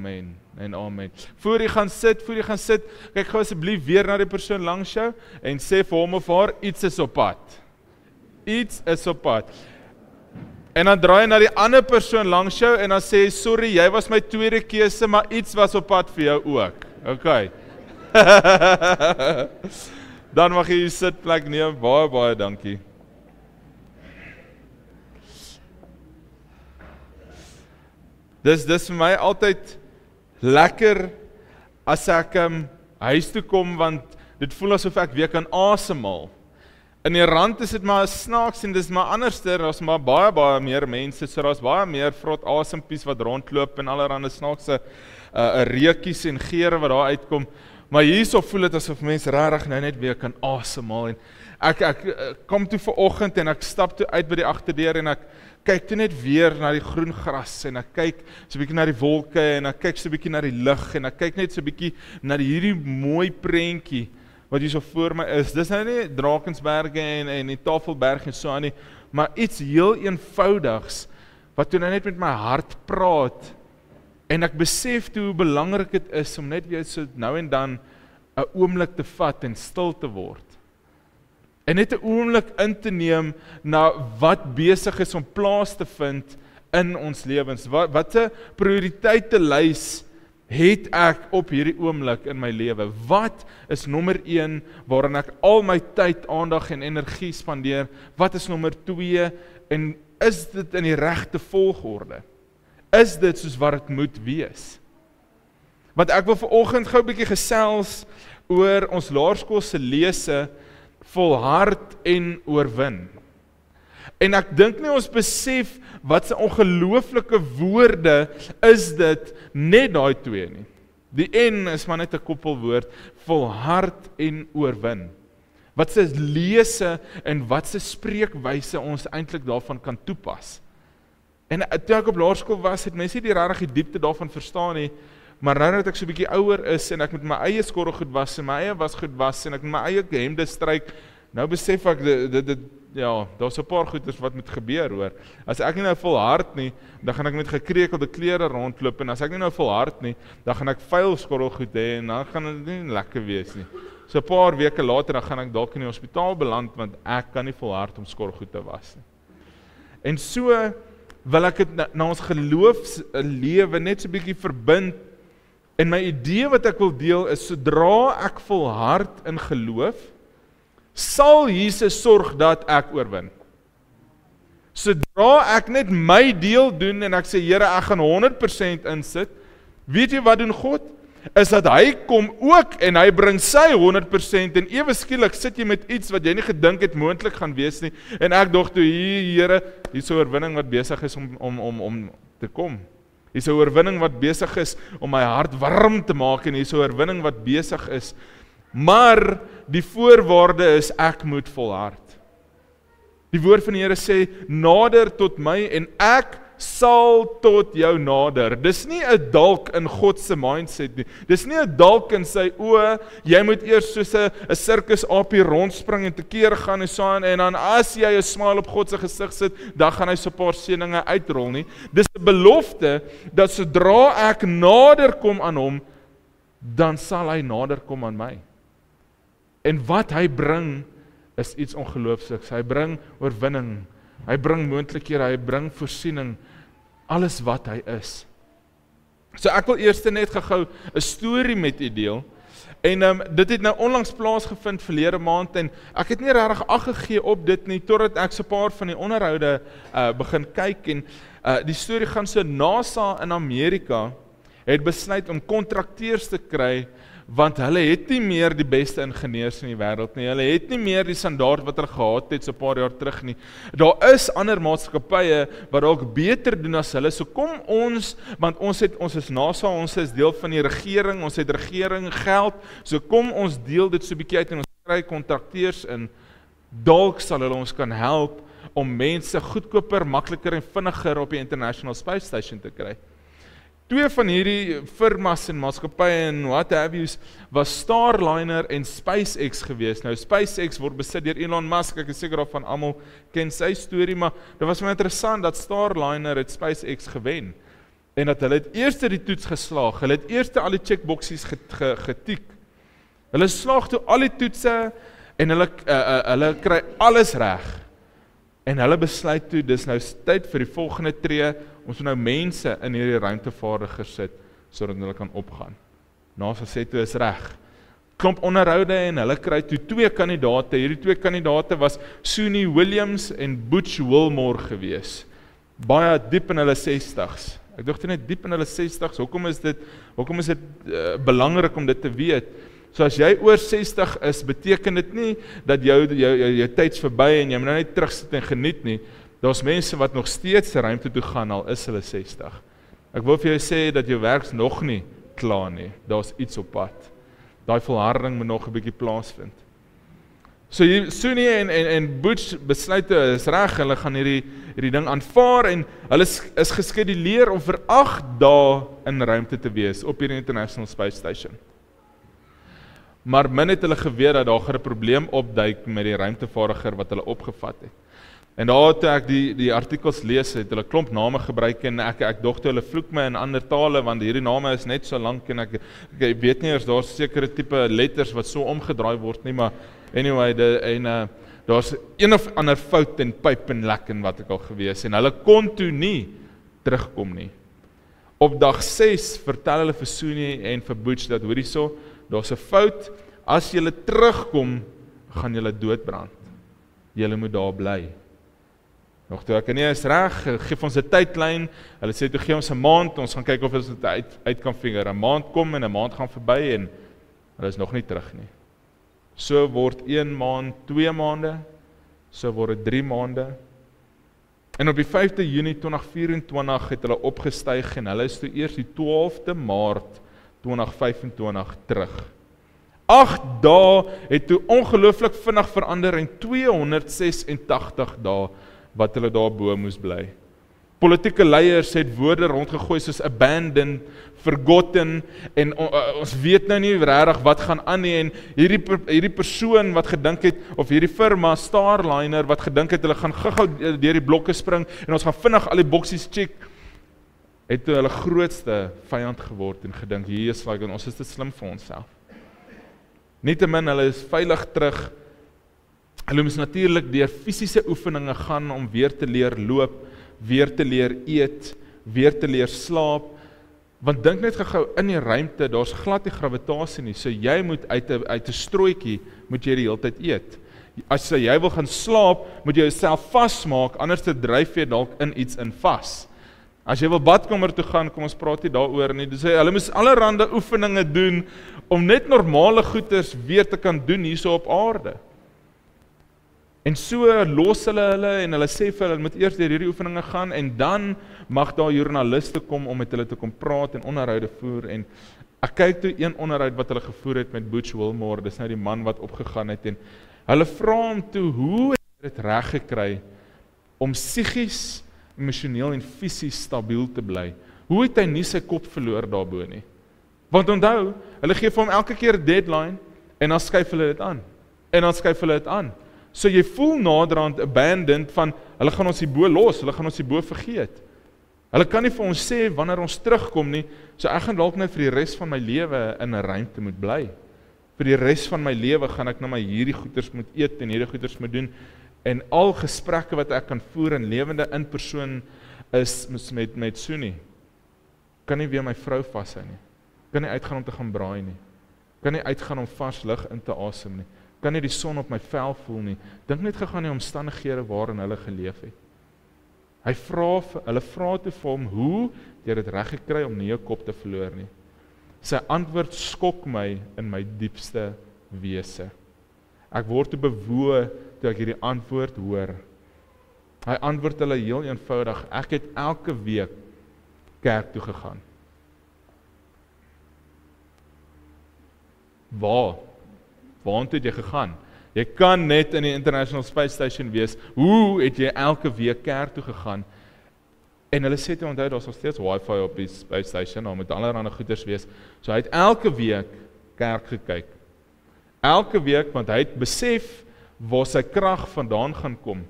amen en amen. Voor jy gaan sit, kyk gou asseblief weer na die persoon langs jou en sê vir hom of haar, iets is op pad. Iets is op pad. En dan draai jy na die ander persoon langs jou en dan sê, sorry, jy was my tweede keuse, maar iets was op pad vir jou ook. Okay. Dan mag jy sitplek neem, baie dankie. Dis vir my altyd lekker as ek huis toe kom, want dit voel asof ek weer kan asemhaal. In die rand is dit maar snaaks en dis maar anderster, daar's maar baie meer mense, so daar's baie meer vrot asempies wat rondloop en allerhande snaakse reukies en geure wat daar uitkom. Maar hierso voel dit asof mense regtig nou net weer kan asemhaal en ek kom toe vanoggend en ek stap toe uit by die agterdeur en ek kyk toe net weer na die groen gras en ek kyk so 'n bietjie na die wolke en ek kyk so 'n bietjie na die lug en ek kyk net so 'n bietjie na hierdie mooi prentjie wat hier so voor my is. Dis nou nie Drakensberge en die Tafelberg en so aan nie, maar iets heel eenvoudigs wat toe nou net met my hart praat en ek besef toe hoe belangrik dit is om net weer so nou en dan 'n oomblik te vat en stil te word. En net 'n oomblik in te neem na wat besig is om plaas te vind in ons lewens. Wat 'n prioriteitelys het ek op hierdie oomblik in my lewe? Wat is nommer 1 waarin ek al my tyd, aandag en energie spandeer? Wat is nommer 2 en is dit in die regte volgorde? Is dit soos wat dit moet wees? Want ek wil vanoggend gou 'n bietjie gesels oor ons laerskoolse lese volhard en oorwin. En ek dink nie ons besef wat 'n ongelooflike woorde is dit net daai twee nie. Die N is maar net 'n koppelwoord, volhard en oorwin. Wat se lese en wat se spreekwyse ons eintlik daarvan kan toepas. En toe ek op laerskool was, het mense nie regtig die diepte daarvan verstaan nie, maar nou dat ek so 'n bietjie ouer is en ek met my eie skorrelgoed was en my eie wasgoed was en ek met my eie hemde stryk, nou besef ek ja, daar's 'n paar goeders wat moet gebeur hoor. As ek nie nou volhard nie, dan gaan ek met gekrekelde klere rondloop en as ek nie nou volhard nie, dan gaan ek vuil skorrelgoed hê en dan gaan dit nie lekker wees nie. So 'n paar weke later dan gaan ek dalk in die hospitaal beland want ek kan nie volhard om skorrelgoed te was nie. En so wil ek dit na ons geloofslewe net so 'n bietjie verbind. En my idee wat ek wil deel is, sodra ek volhard in geloof, sal Jesus sorg dat ek oorwin. Sodra ek net my deel doen en ek sê, Here, ek gaan 100% insit, weet jy wat doen God? Is dat hy kom ook en hy bring sy 100% en ewe skielik sit jy met iets wat jy nie gedink het moontlik gaan wees nie. En ek dog toe, Here, hier is 'n oorwinning wat besig is om te kom. Hier is 'n oorwinning wat besig is om my hart warm te maak en hier is 'n oorwinning wat besig is. Maar die voorwaarde is ek moet volhard. Die woord van die Here sê, nader tot my en ek sal tot jou nader. Dis nie 'n dalk in God se mindset nie. Dis nie 'n dalk in sy oë, jy moet eers soos 'n sirkusapie rondspring en tekeer gaan en so aan, en dan as jy 'n smile op God se gesig sit, dan gaan hy so 'n paar seëninge uitrol nie. Dis 'n belofte dat sodra ek nader kom aan hom, dan sal hy nader kom aan my. En wat hy bring is iets ongeloofliks. Hy bring oorwinning. Hy bring moontlikhede, hy bring voorsiening, alles wat hy is. So ek wil eers net gou 'n storie met u deel. En dit het nou onlangs plaasgevind verlede maand en ek het nie regtig ag gegee op dit nie totdat ek so 'n paar van die onderhoude begin kyk en die storie gaan so, NASA in Amerika het besluit om kontrakteurs te kry want hulle het nie meer die beste ingenieurs in die wêreld nie. Hulle het nie meer die standaard wat hulle gehad het so 'n paar jaar terug nie. Daar is ander maatskappye wat dalk beter doen as hulle. So kom ons, want ons is NASA, ons is deel van die regering, ons het regering geld. So kom ons deel dit so 'n bietjie uit en ons kry kontrakteurs in. Dalk sal hulle ons kan help om mense goedkoper, makliker en vinniger op die International Space Station te kry. Twee van hierdie firmas en maatskappye en what have you was Starliner en SpaceX gewees. Nou SpaceX word besit deur Elon Musk, ek is seker of van almal ken sy storie, maar dit was my interessant dat Starliner het SpaceX gewen. En dat hulle het eers die toets geslaag, hulle het eers al die checkboxies getik. Hulle slaag toe al die toetse en hulle kry alles reg. En hulle besluit toe, dis nou tyd vir die volgende tree, ons moet nou mense in hierdie ruimtevaardigers sit, sodat hulle kan opgaan. NASA sê toe is reg. Klomp onderhoude en hulle kry toe 2 kandidate. Hierdie 2 kandidate was Suni Williams en Butch Wilmore gewees. Baie diep in hulle 60's. Ek dink net diep in hulle 60's. Hoekom is dit belangrik om dit te weet? So as jy oor 60 is, beteken dit nie dat jou tyd's verby en jy moet nou net terugsit en geniet nie. Daar's mense wat nog steeds ruimte toe gaan al is hulle 60. Ek wil vir jou sê dat jou werk's nog nie klaar nie. Daar's iets op pad. Daai volharding moet nog 'n bietjie plaasvind. So Suni en Butch besluit is reg, hulle gaan hierdie ding aanvaar en hulle is geskeduleer om vir 8 dae in ruimte te wees op hierdie International Space Station. Maar min het hulle geweet dat daar 'n probleem opduik met die ruimtevaardiger wat hulle opgevat het. En daar toe ek die artikels lees, het hulle klomp name gebruik en ek dog toe hulle vloek my in ander tale want hierdie name is net so lank en ek weet nie eers daar's sekere tipe letters wat so omgedraai word nie, maar anyway, daar's een of ander fout in pyp en lek en wat ek al gewees en hulle kon toe nie terugkom nie. Op dag 6 vertel hulle vir Suni en vir Butch dat hoorie so, daar's 'n fout, as julle terugkom, gaan julle doodbrand. Julle moet daar bly. Nog toe ek nie is reg, gee ons 'n tydlyn, hulle sê toe gee ons 'n maand, ons gaan kyk of ons dit uit kan vinger. 'n Maand kom en 'n maand gaan verby en hulle is nog nie terug nie. So word 1 maand 2 maande, so word dit 3 maande. En op die 5de Junie 2024 het hulle opgestyg en hulle is toe eers die 12de Maart 2025 terug. 8 dae het toe ongelooflik vinnig verander en 286 dae wat hulle daar bo moes bly. Politieke leiers het woorde rondgegooi soos abandoned, forgotten en ons weet nou nie regtig wat gaan aan nie en hierdie persoon wat gedink het of hierdie firma Starliner wat gedink het hulle gaan gou-gou deur die blokke spring en ons gaan vinnig al die boksies check, het toe hulle grootste vyand geword en gedink hier is like ons is te slim vir onsself. Nietemin hulle is veilig terug. Hulle moes natuurlik deur fisiese oefeninge gaan om weer te leer loop, weer te leer eet, weer te leer slaap. Want dink net gou in die ruimte, daar's glad nie gravitasie nie. So jy moet uit 'n strooitjie moet jy die hele tyd eet. As jy wil gaan slaap, moet jy jouself vasmaak, anders te dryf jy dalk in iets in vas. As jy wil badkamer toe gaan, kom ons praat nie daaroor nie. Dus hulle moes allerhande oefeninge doen om net normale goeders weer te kan doen hierso op aarde. En so los hulle en hulle sê vir hulle moet eers deur hierdie oefeninge gaan en dan mag daar joernaliste kom om met hulle te kom praat en onderhoude voer en ek kyk toe een onderhoud wat hulle gevoer het met Butch Wilmore, dis nou die man wat opgegaan het en hulle vra hom toe hoe het hy dit reg gekry om psigies, emosioneel en fisies stabiel te bly. Hoe het hy nie sy kop verloor daarbo nie? Want onthou, hulle gee vir hom elke keer 'n deadline en dan skuif hulle dit aan. En dan skuif hulle dit aan. So jy voel naderhand abandoned van, hulle gaan ons hierbo los, hulle gaan ons hierbo vergeet. Hulle kan nie vir ons sê wanneer ons terugkom nie, so ek gaan dalk net vir die res van my lewe in 'n ruimte moet bly. Vir die res van my lewe gaan ek nou maar hierdie goeders moet eet en hierdie goeders moet doen, en al gesprekke wat ek kan voer in lewende in persoon is met Suni. Kan nie weer my vrou vashou nie. Kan nie uitgaan om te gaan braai nie. Kan nie uitgaan om vars lug in te asem nie. Kan nie die son op my vel voel nie. Dink net gegaan die omstandighede waarin hulle geleef het. Hulle vra toe vir hom, hoe jy dit reg gekry om nie jou kop te verloor nie. Sy antwoord skok my in my diepste wese. Ek word te bewoe toe ek hierdie antwoord hoor. Hy antwoord hulle heel eenvoudig, ek het elke week kerk toe gegaan. Waartoe het jy gegaan? Jy kan net in die International Space Station wees. Hoe het jy elke week kerk toe gegaan? En hulle sê toe onthou, daar's nog steeds wifi op die Space Station, daar moet allerlei goeders wees. So hy het elke week kerk gekyk. Elke week, want hy het besef waar sy krag vandaan gaan kom.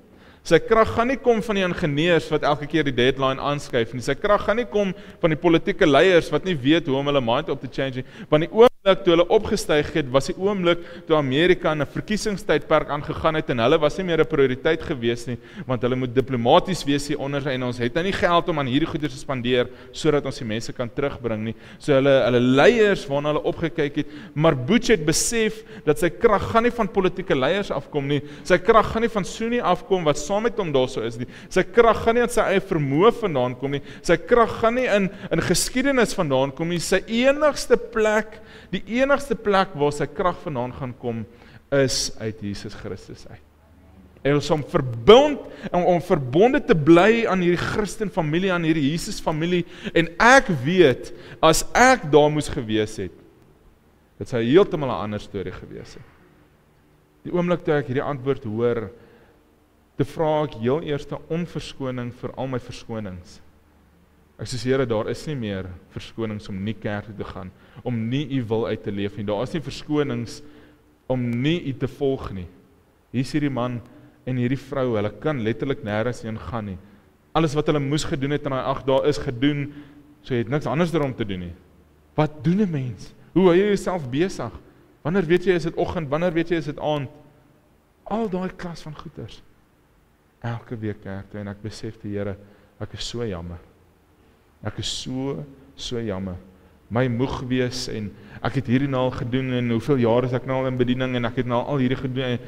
Sy krag gaan nie kom van die ingenieurs wat elke keer die deadline aanskuif nie. Sy krag gaan nie kom van die politieke leiers wat nie weet hoe om hulle mind op te change nie. Want die oomblik toe hulle opgestyg het, was die oomblik toe Amerika in 'n verkiesingstydperk aangegaan het en hulle was nie meer 'n prioriteit gewees nie, want hulle moet diplomaties wees hieronder en ons het nou nie geld om aan hierdie goeder te spandeer sodat ons die mense kan terugbring nie. So hulle leiers waarna hulle opgekyk het, maar Butch het besef dat sy krag gaan nie van politieke leiers afkom nie. Sy krag gaan nie van Sunni afkom wat saam met hom daarso is nie. Sy krag gaan nie aan sy eie vermoë vandaan kom nie. Sy krag gaan nie in geskiedenis vandaan kom nie. Die enigste plek waar sy krag vandaan gaan kom is uit Jesus Christus uit. En ons om verbonde te bly aan hierdie Christen familie, aan hierdie Jesus familie, en ek weet, as ek daar moes gewees het, dit sou heeltemal 'n ander storie gewees het. Die oomblik toe ek hierdie antwoord hoor, te vra ek heel eers 'n onverskoning vir al my verskonings. Ek sê, Here, daar is nie meer verskonings om nie kerk toe te gaan, om nie u wil uit te leef nie. Daar is nie verskonings om nie u te volg nie. Hier is hierdie man en hierdie vrou, hulle kan letterlik nêrens heen gaan nie. Alles wat hulle moes gedoen het in daai 8 dae is gedoen, so jy het niks anders daarom te doen nie. Wat doen 'n mens? Hoe hou jy jouself besig? Wanneer weet jy is dit oggend, wanneer weet jy is dit aand? Al daai klas van goeters. Elke week kerk toe en ek besef die Here, ek is so jammer. Ek is so jammer. My moeg wees en ek het hierdie nou al gedoen en hoeveel jaar is ek nou al in bediening en ek het nou al hierdie gedoen en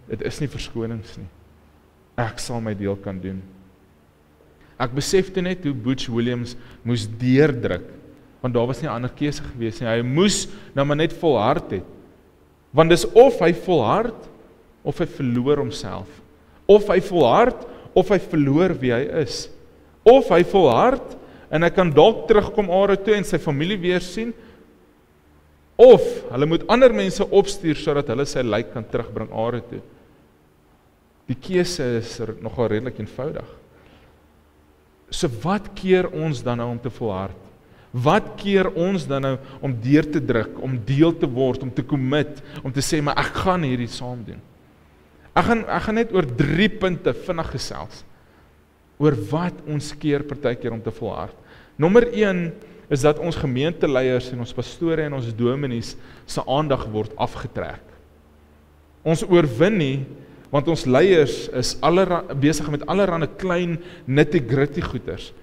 dit is nie verskonings nie. Ek sal my deel kan doen. Ek besefte net hoe Butch Williams moes deurdruk, want daar was nie 'n ander keuse gewees nie. Hy moes nou maar net volhard het. Want dis of hy volhard of hy verloor homself. Of hy volhard of hy verloor wie hy is. Of hy volhard en hy kan dalk terugkom aarde toe en sy familie weer sien, of hulle moet ander mense opstuur sodat hulle sy lijk kan terugbring aarde toe. Die keuse is nogal redelik eenvoudig. So wat keer ons dan nou om te volhard? Wat keer ons dan nou om deur te druk, om deel te word, om te commit, om te sê, maar ek gaan hierdie saam doen. Ek gaan net oor 3 punte vinnig gesels, oor wat ons keer partykeer om te volhard. Nommer 1 is dat ons gemeenteleiers en ons pastore en ons dominees se aandag word afgetrek. Ons oorwin nie, want ons leiers is besig met allerlei klein nitty-gritty goeters.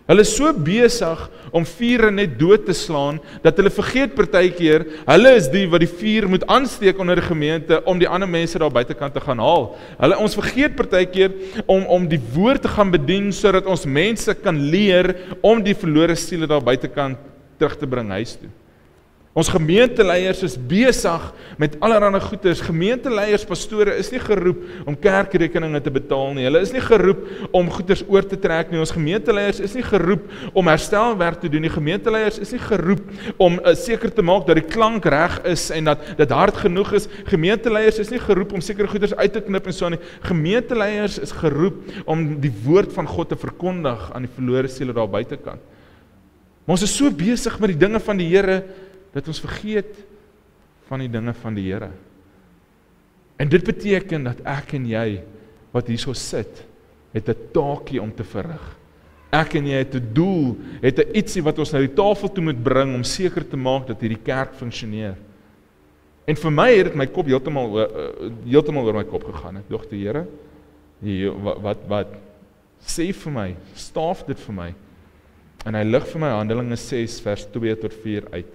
Hulle is so besig om vure net dood te slaan, dat hulle vergeet partykeer, hulle is die wat die vuur moet aansteek onder die gemeente, om die ander mense daar buitekant te gaan haal. Ons vergeet partykeer om die woord te gaan bedien, sodat ons mense kan leer, om die verlore siele daar buitekant terug te bring huis toe. Ons gemeenteleiers is besig met allerlei goeders. Gemeenteleiers, pastore is nie geroep om kerkrekeninge te betaal nie. Hulle is nie geroep om goeders oor te trek nie. Ons gemeenteleiers is nie geroep om herstelwerk te doen nie. Gemeenteleiers is nie geroep om seker te maak dat die klank reg is en dat dit hard genoeg is. Gemeenteleiers is nie geroep om sekere goeders uit te knip en so nie. Gemeenteleiers is geroep om die woord van God te verkondig aan die verlore siele daar buitekant. Maar ons is so besig met die dinge van die Here, dat ons vergeet van die dinge van die Here. En dit beteken dat ek en jy, wat hierso sit, het 'n taakie om te verrig. Ek en jy het 'n doel, het 'n ietsie wat ons na die tafel toe moet bring, om seker te maak dat hierdie kerk funksioneer. En vir my het dit my kop heeltemal oor my kop gegaan. Ek dink die Here, wat sê vir my, staaf dit vir my. En hy lig vir my Handelinge 6 vers 2 tot 4 uit.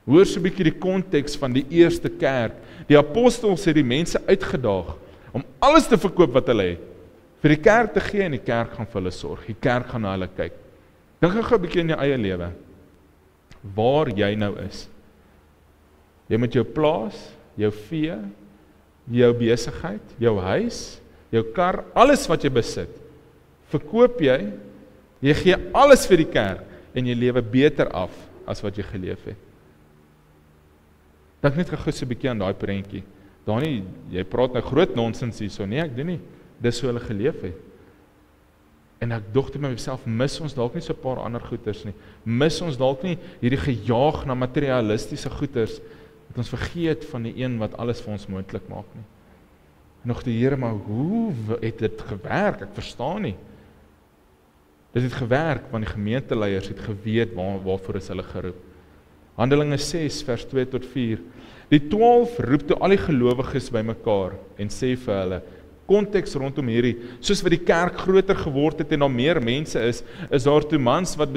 Hoor so 'n bietjie die konteks van die eerste kerk. Die apostels het die mense uitgedaag om alles te verkoop wat hulle het, vir die kerk te gee en die kerk gaan vir hulle sorg. Die kerk gaan na hulle kyk. Dink gou 'n bietjie in jou eie lewe, waar jy nou is. Jy met jou plaas, jou vee, jou besigheid, jou huis, jou kar, alles wat jy besit, verkoop jy gee alles vir die kerk en jy lewe beter af as wat jy geleef het. Dink net gou so 'n bietjie aan daai prentjie. Danie, jy praat nou groot nonsens hierso. Nee, ek doen nie. Dis hoe hulle geleef het. En ek dink met myself, mis ons dalk nie so 'n paar ander goeters nie. Mis ons dalk nie hierdie gejaag na materialistiese goeters, dat ons vergeet van die een wat alles vir ons moontlik maak nie. Nog die Here, maar hoe het dit gewerk? Ek verstaan nie. Dit het gewerk, want die gemeenteleiers het geweet waarvoor is hulle geroep. Handelinge 6 vers 2 tot 4. Die 12 roep toe al die gelowiges bymekaar en sê vir hulle, konteks rondom hierdie, soos wat die kerk groter geword het en daar meer mense is daar toe mans wat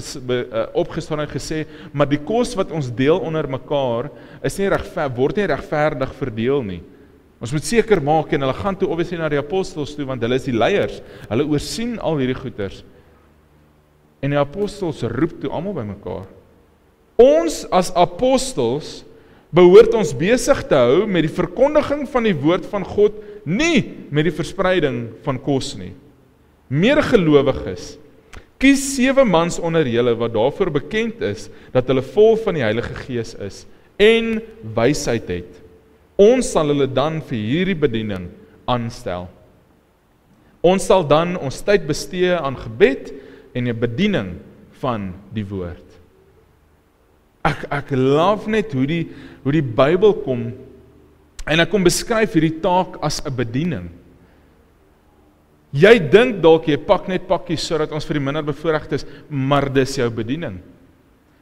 opgestaan en gesê, maar die kos wat ons deel onder mekaar is nie word nie regverdig verdeel nie. Ons moet seker maak en hulle gaan toe obviously na die apostels toe want hulle is die leiers. Hulle oorsien al hierdie goeters. En die apostels roep toe almal bymekaar. Ons as apostels behoort ons besig te hou met die verkondiging van die woord van God, nie met die verspreiding van kos nie. Medegelowiges, kies 7 mans onder julle wat daarvoor bekend is dat hulle vol van die Heilige Gees is en wysheid het. Ons sal hulle dan vir hierdie bediening aanstel. Ons sal dan ons tyd bestee aan gebed en 'n bediening van die woord. Ek love net hoe die Bybel kom en ek kom beskryf hierdie taak as 'n bediening. Jy dink dalk jy pak net pakkies sodat ons vir die minder bevoorregtes, maar dis jou bediening.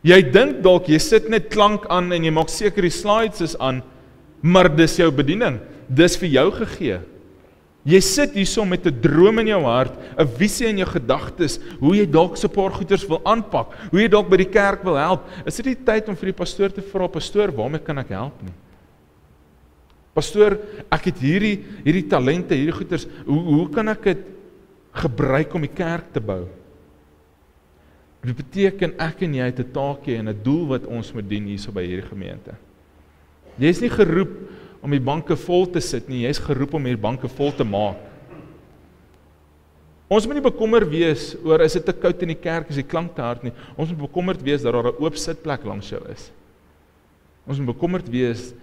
Jy dink dalk jy sit net klank aan en jy maak seker die slides is aan, maar dis jou bediening. Dis vir jou gegee. Jy sit hierso met 'n droom in jou hart, 'n visie in jou gedagtes, hoe jy dalk so 'n paar goeders wil aanpak, hoe jy dalk by die kerk wil help. Is dit nie tyd om vir die pastoor te vra, pastoor, waarmee kan ek help nie? Pastoor, ek het hierdie talente, hierdie goeders, hoe kan ek dit gebruik om die kerk te bou? Dit beteken ek en jy het 'n taakie en 'n doel wat ons moet dien hierso by hierdie gemeente. Jy is nie geroep om die banke vol te sit nie, jy is geroep om die banke vol te maak. Ons moet nie bekommer wees oor is dit te koud in die kerk, is die klank te hard nie. Ons moet bekommerd wees dat daar 'n oop sitplek langs jou is. Ons moet bekommerd wees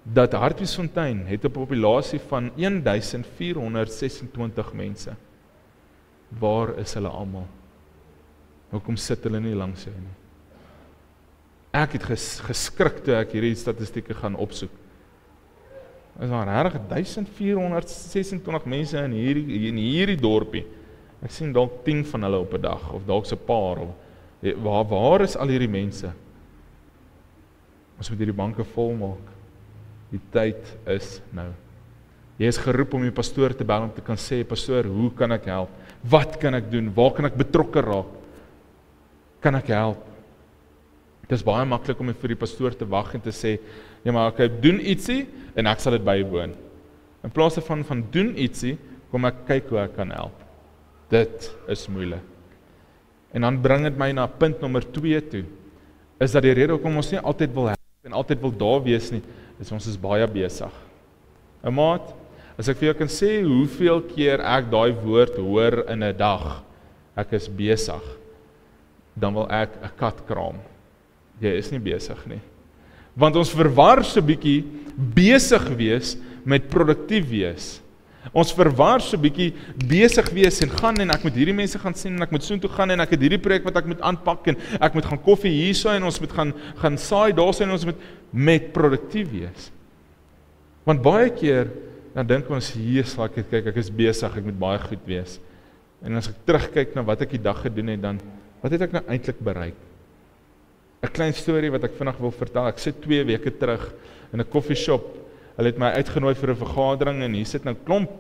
dat Hartbeesfontein het 'n populasie van 1426 mense. Waar is hulle almal? Hoekom sit hulle nie langs jou nie? Ek het geskrik toe ek hierdie statistieke gaan opsoek. Is daar regtig 1426 mense in hierdie dorpie. Ek sien dalk 10 van hulle op 'n dag, of dalk so 'n paar. Waar is al hierdie mense? Ons moet hierdie banke vol maak. Die tyd is nou. Jy is geroep om die pastoor te bel om te kan sê, pastoor, hoe kan ek help? Wat kan ek doen? Waar kan ek betrokke raak? Kan ek help? Dit is baie maklik om vir die pastoor te wag en te sê, ja maar okay, doen ietsie en ek sal dit bywoon. In plaas van doen ietsie, kom ek kyk hoe ek kan help. Dit is moeilik. En dan bring dit my na punt nommer 2 toe, is dat die rede hoekom ons nie altyd wil help en altyd wil daar wees nie, is ons is baie besig. 'n Maat, as ek vir jou kan sê hoeveel keer ek daai woord hoor in 'n dag, ek is besig, dan wil ek 'n kat kraam. Jy is nie besig nie. Want ons verwar so bietjie besig wees met produktief wees. Ons verwar so bietjie besig wees en gaan en ek moet hierdie mense gaan sien en ek moet soontoe gaan en ek het hierdie projek wat ek moet aanpak en ek moet gaan koffie hierso en ons moet gaan saai daarso en ons moet met produktief wees. Want baie keer dan dink ons hier sal ek kyk, ek is besig, ek moet baie goed wees. En as ek terugkyk na wat ek die dag gedoen het, dan wat het ek nou eintlik bereik? 'n Klein storie wat ek vinnig wil vertel. Ek sit 2 weke terug in 'n koffieshop. Hulle het my uitgenooi vir 'n vergadering en hier sit nou klomp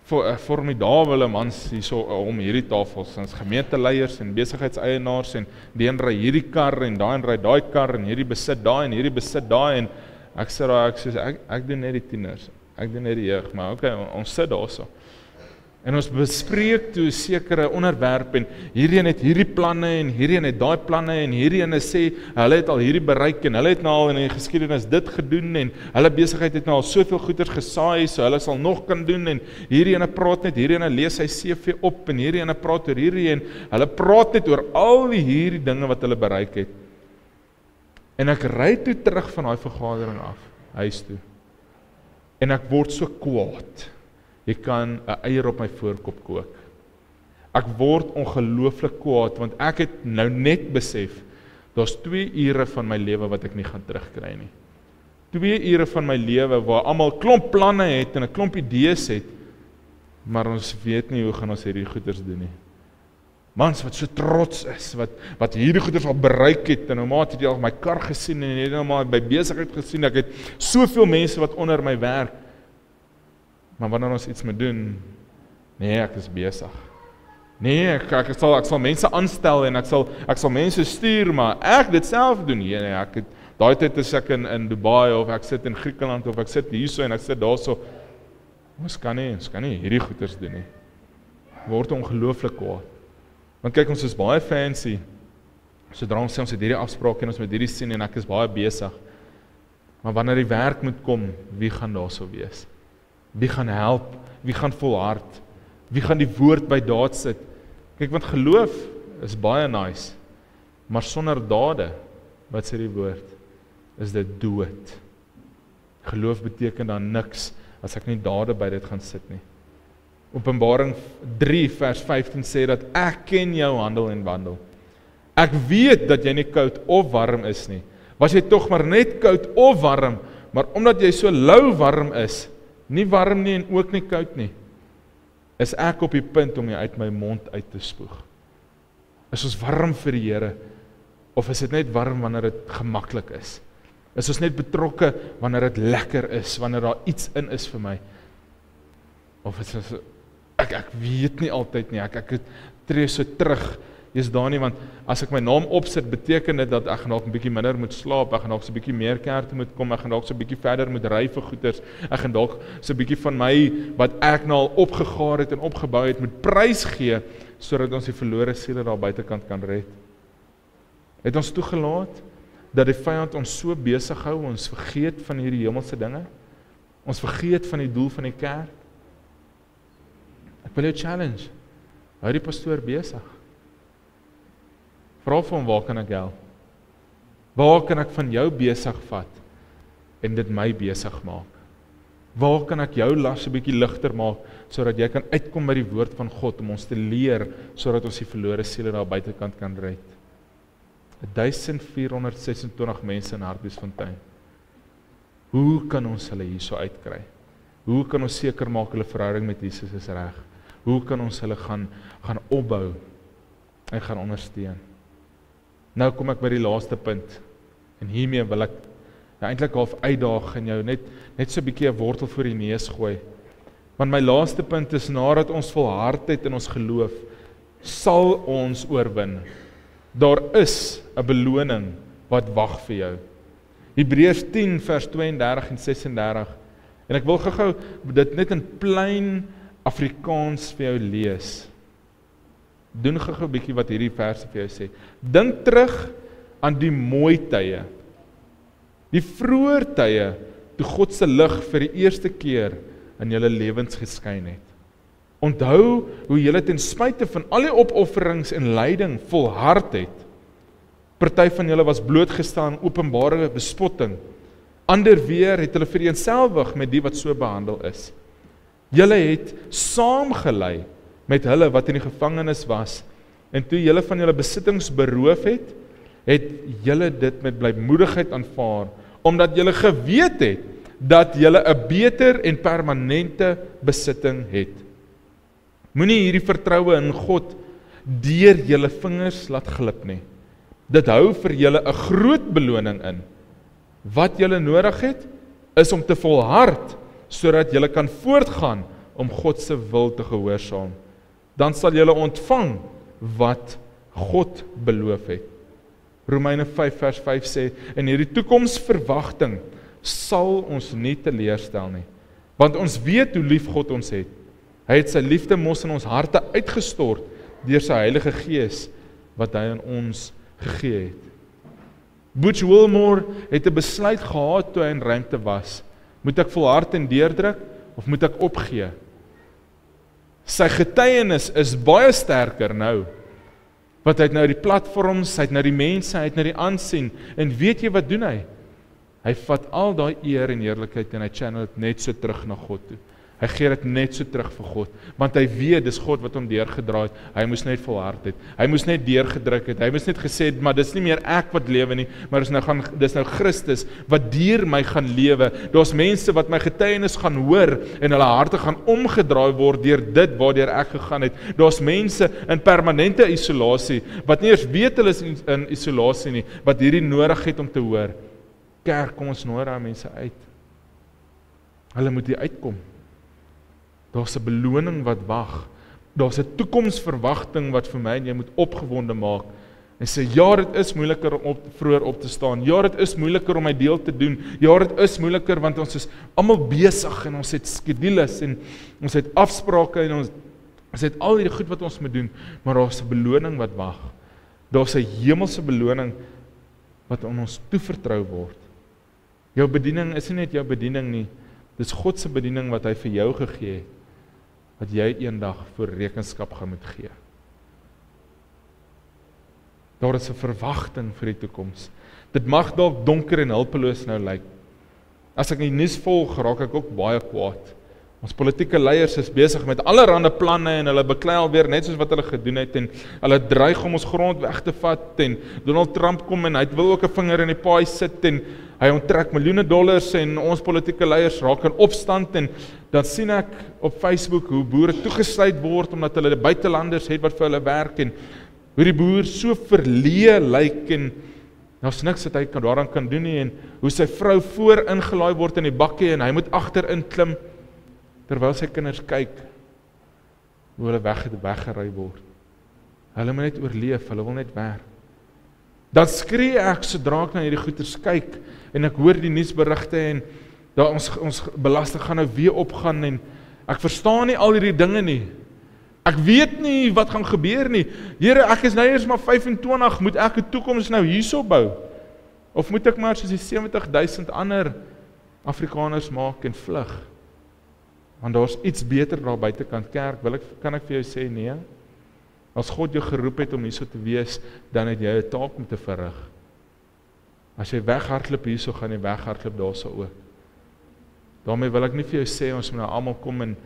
formidabele mans hierso om hierdie tafels, ons gemeenteleiers en besigheidseienaars en die een ry hierdie kar en daai een ry daai kar en hierdie besit daai en hierdie besit daai en ek sê daar ek doen net die tieners. Ek doen net die jeug, maar okay, ons sit daarso. En ons bespreek toe sekere onderwerp en hierdie een het hierdie planne en hierdie een het daai planne en hierdie een sê hulle het al hierdie bereik en hulle het nou al in die geskiedenis dit gedoen en hulle besigheid het nou al soveel goeders gesaai, so hulle sal nog kan doen en hierdie een praat net, hierdie een lees sy CV op en hierdie een praat oor hierdie en hulle praat net oor al hierdie dinge wat hulle bereik het. En ek ry toe terug van daai vergadering af, huis toe. En ek word so kwaad. Jy kan 'n eier op my voorkop kook. Ek word ongelooflik kwaad, want ek het nou net besef, daar's 2 ure van my lewe wat ek nie gaan terugkry nie. 2 ure van my lewe waar almal klomp planne het en 'n klomp idees het, maar ons weet nie hoe gaan ons hierdie goeders doen nie. Mans wat so trots is, wat hierdie goeders al bereik het, en nou maar het jy al my kar gesien, en jy het nou maar by besigheid gesien, ek het soveel mense wat onder my werk, maar wanneer ons iets moet doen, nee, ek is besig. Nee, ek sal mense aanstel, en ek sal mense stuur, maar ek dit self doen. Nee, daai tyd is ek in Dubai, of ek sit in Griekenland, of ek sit hierso, en ek sit daarso. Ons kan nie hierdie goeders doen nie. Word ongelooflik kwaad. Want kyk, ons is baie fancy. Sodra ons sê ons het hierdie afspraak, en ons moet hierdie sien, en ek is baie besig. Maar wanneer die werk moet kom, wie gaan daar so wees? Wie gaan help? Wie gaan volhard? Wie gaan die woord by daad sit? Kyk, want geloof is baie nice, maar sonder dade, wat sê die woord, is dit dood. Geloof beteken dan niks, as ek nie dade by dit gaan sit nie. Openbaring 3 vers 15 sê dat ek ken jou handel en wandel. Ek weet dat jy nie koud of warm is nie. Was jy tog maar net koud of warm, maar omdat jy so lou warm is, nie warm nie en ook nie koud nie, is ek op die punt om jy uit my mond uit te spoeg. Is ons warm vir die Here, of is dit net warm wanneer dit gemaklik is? Is ons net betrokke wanneer dit lekker is, wanneer daar iets in is vir my? Of is ons, ek weet nie altyd nie, ek tree so terug, jy's daar nie, want as ek my naam opsit, beteken dit dat ek dalk 'n bietjie minder moet slaap, ek gaan dalk so 'n bietjie meer kerk toe moet kom, ek gaan dalk so 'n bietjie verder moet ry vir goeders, ek gaan dalk so 'n bietjie van my, wat ek nou al opgegaar het en opgebou het, moet prys gee, sodat ons die verlore siele daar buitekant kan red. Het ons toegelaat, dat die vyand ons so besig hou, ons vergeet van hierdie hemelse dinge, ons vergeet van die doel van die kerk. Ek wil jou challenge, hou die pastoor besig. Vra vir hom, waar kan ek help? Waar kan ek van jou besig vat, en dit my besig maak? Waar kan ek jou las 'n bietjie ligter maak, sodat jy kan uitkom by die woord van God, om ons te leer, sodat ons die verlore siele daar buitekant kan red. 1426 mense in Hartbeesfontein. Hoe kan ons hulle hierso uitkry? Hoe kan ons seker maak hulle verhouding met Jesus is reg? Hoe kan ons hulle gaan opbou en gaan ondersteun? Nou kom ek by die laaste punt, en hiermee wil ek eintlik half uitdaag en jou net so 'n bietjie 'n wortel voor die neus gooi. Want my laaste punt is, nadat ons volhard het in ons geloof, sal ons oorwin. Daar is 'n beloning wat wag vir jou. Hebreërs 10 vers 32 en 36. En ek wil gou dit net in plain Afrikaans vir jou lees. Doen gou 'n bietjie wat hierdie verse vir jou sê. Dink terug aan die mooi tye. Die vroeë tye toe God se lig vir die eerste keer in julle lewens geskyn het. Onthou hoe julle ten spyte van al die opofferings en lyding volhard het. Party van julle was blootgestel aan openbare bespotting. Ander weer het hulle vereenselwig met die wat so behandel is. Julle het saamgelei met hulle wat in die gevangenis was, en toe julle van julle besittings beroof het, het julle dit met blymoedigheid aanvaar, omdat julle geweet het, dat julle 'n beter en permanente besitting het. Moenie hierdie vertroue in God deur julle vingers laat glip nie. Dit hou vir julle 'n groot beloning in. Wat julle nodig het, is om te volhard, sodat julle kan voortgaan om God se wil te gehoorsaam. Dan sal julle ontvang wat God beloof het. Romeine 5 vers 5 sê, en hierdie toekomsverwagting sal ons nie teleurstel nie, want ons weet hoe lief God ons het. Hy het sy liefde mos in ons harte uitgestort deur sy Heilige Gees wat hy aan ons gegee het. Butch Wilmore het 'n besluit gehad toe hy in ruimte was. Moet ek volhard en deurdruk of moet ek opgee? Sy getuienis is baie sterker nou. Want hy het nou die platforms, hy het nou die mense, hy het nou die aansien. En weet jy wat doen hy? Hy vat al daai eer en heerlikheid en hy channel dit net so terug na God toe. Hy gee dit net so terug vir God, want hy weet, dis God wat hom deurgedraai het, hy moes net volhard het, hy moes net deurgedruk het, hy moes net gesê het, maar dis nie meer ek wat lewe nie, maar dis nou Christus, wat deur my gaan lewe, daar's mense wat my getuienis gaan hoor, en hulle harte gaan omgedraai word, deur dit waardeur ek gegaan het, daar's mense in permanente isolasie, wat nie eers weet hulle is in isolasie nie, wat hierdie nodig het om te hoor, kerk, kom ons nooi daai mense uit, hulle moet hier uitkom, daar's 'n beloning wat wag. Daar's 'n toekomsverwagting wat vir my en jy moet opgewonde maak. En sê, ja, dit is moeiliker om vroeër op te staan. Ja, dit is moeiliker om my deel te doen. Ja, dit is moeiliker want ons is almal besig en ons het skedules en ons het afsprake en ons het al die goed wat ons moet doen, maar daar's 'n beloning wat wag. Daar's 'n hemelse beloning wat aan ons toevertrou word. Jou bediening is nie net jou bediening nie. Dis God se bediening wat hy vir jou gegee het, wat jy eendag voor rekenskap gaan moet gee. Daar is 'n verwagting vir die toekoms. Dit mag dalk donker en hulpeloos nou lyk. As ek die nuus volg, raak ek ook baie kwaad. Ons politieke leiers is besig met allerlei planne en hulle beklei alweer net soos wat hulle gedoen het en hulle dreig om ons grond weg te vat en Donald Trump kom en hy wil ook 'n vinger in die paai sit en hy onttrek miljoene dollars en ons politieke leiers raak in opstand en dan sien ek op Facebook hoe boere toegesluit word omdat hulle buitelanders het wat vir hulle werk en hoe die boer so verleë lyk en daar's niks wat hy daaraan kan doen nie en hoe sy vrou voor ingelaai word in die bakkie en hy moet agterin klim terwyl sy kinders kyk hoe hulle weggery word. Hulle moet net oorleef, hulle wil net werk. Dan skree ek sodra ek na hierdie goeters kyk en ek hoor die nuusberigte en daar ons belasting gaan nou weer opgaan en ek verstaan nie al hierdie dinge nie. Ek weet nie wat gaan gebeur nie. Here, ek is nou eers maar 25, moet ek 'n toekoms nou hierso bou? Of moet ek maar soos die 70,000 ander Afrikaners maak en vlug? Want daar's iets beter daar buitekant kerk, kan ek vir jou sê, nee. As God jou geroep het om hierso te wees, dan het jy 'n taak om te verrig. As jy weghardloop hierso, gaan jy weghardloop daarso ook. Daarmee wil ek nie vir jou sê, ons moet nou almal kom en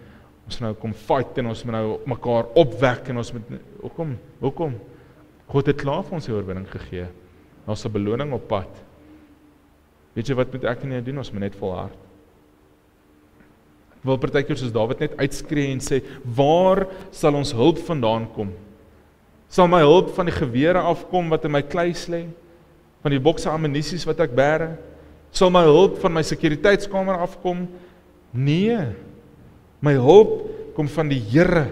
ons moet nou kom fight en ons moet nou mekaar opwek en ons moet, hoekom? God het klaar vir ons die oorwinning gegee. Daar's 'n beloning op pad. Weet jy wat moet ek en jy doen? Ons moet net volhard. Wil partykeer soos Dawid net uitskree en sê, waar sal ons hulp vandaan kom? Sal my hulp van die gewere afkom wat in my kluis lê? Van die bokse ammunisies wat ek bære? Sal my hulp van my sekuriteitskamer afkom? Nee. My hulp kom van die Here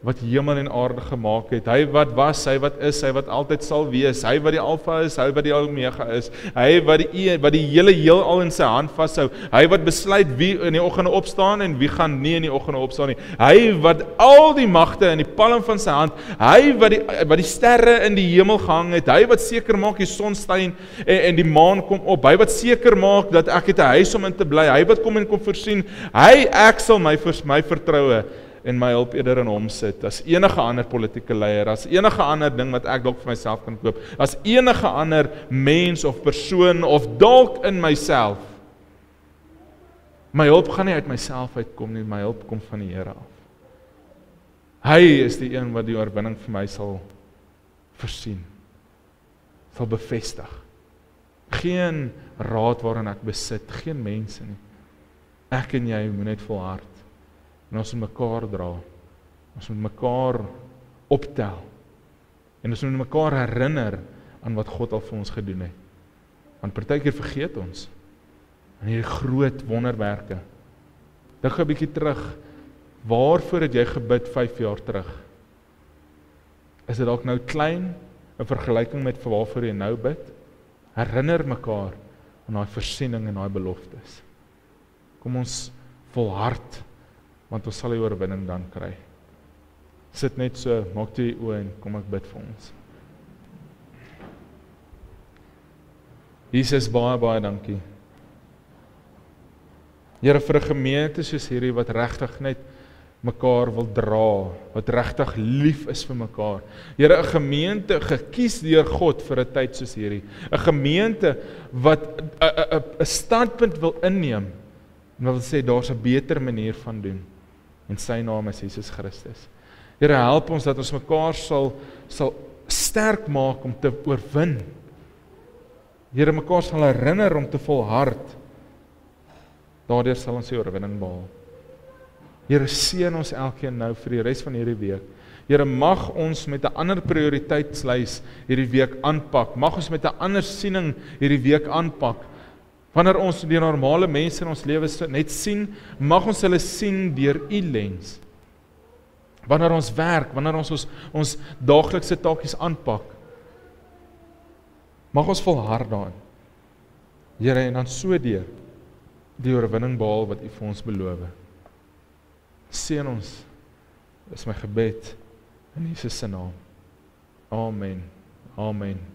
wat hemel en aarde gemaak het. Hy wat was, hy wat is, hy wat altyd sal wees. Hy wat die Alfa is, hy wat die Omega is. Hy wat die hele heelal in sy hand vashou. Hy wat besluit wie in die oggende opstaan en wie gaan nie in die oggende opstaan nie. Hy wat al die magte in die palm van sy hand, hy wat die sterre in die hemel gehang het. Hy wat seker maak die son skyn en die maan kom op. Hy wat seker maak dat ek het 'n huis om in te bly. Hy wat kom en kom voorsien. Ek sal my vertroue en my hulp eerder in hom sit, as enige ander politieke leier, as enige ander ding wat ek dalk vir myself kan koop, as enige ander mens of persoon, of dalk in myself. My hulp gaan nie uit myself uitkom nie, my hulp kom van die Here af. Hy is die een wat die oorwinning vir my sal voorsien, sal bevestig. Geen raad waarin ek besit, geen mense nie. Ek en jy moet net volhard. En ons moet mekaar dra, ons moet mekaar optel, en ons moet mekaar herinner aan wat God al vir ons gedoen het. Want partykeer vergeet ons, aan hierdie groot wonderwerke. Dink 'n bietjie terug, waarvoor het jy gebid 5 jaar terug? Is dit dalk nou klein, in vergelyking met waarvoor jy nou bid? Herinner mekaar aan daai voorsiening en daai beloftes. Kom ons volhard, want ons sal die oorwinning dan kry. Sit net so, maak toe die oë en kom ek bid vir ons. Jesus, baie dankie. Here, vir 'n gemeente soos hierdie wat regtig net mekaar wil dra, wat regtig lief is vir mekaar. Here, 'n gemeente gekies deur God vir 'n tyd soos hierdie. 'n Gemeente wat 'n standpunt wil inneem en wil sê daar's 'n beter manier van doen. en sy naam is Jesus Christus. Here, help ons dat ons mekaar sal sterk maak om te oorwin. Here, mekaar sal herinner om te volhard. Daardeur sal ons die oorwinning behaal. Here, seën ons elkeen nou vir die res van hierdie week. Here, mag ons met 'n ander prioriteitslys hierdie week aanpak. Mag ons met 'n ander siening hierdie week aanpak. Wanneer ons die normale mense in ons lewens net sien, mag ons hulle sien deur U lens. Wanneer ons werk, wanneer ons daaglikse taakies aanpak, mag ons volhard daarin. Here, en dan so deur die oorwinning behaal wat U vir ons beloof. Seën ons, dis my gebed in Jesus se naam. Amen. Amen.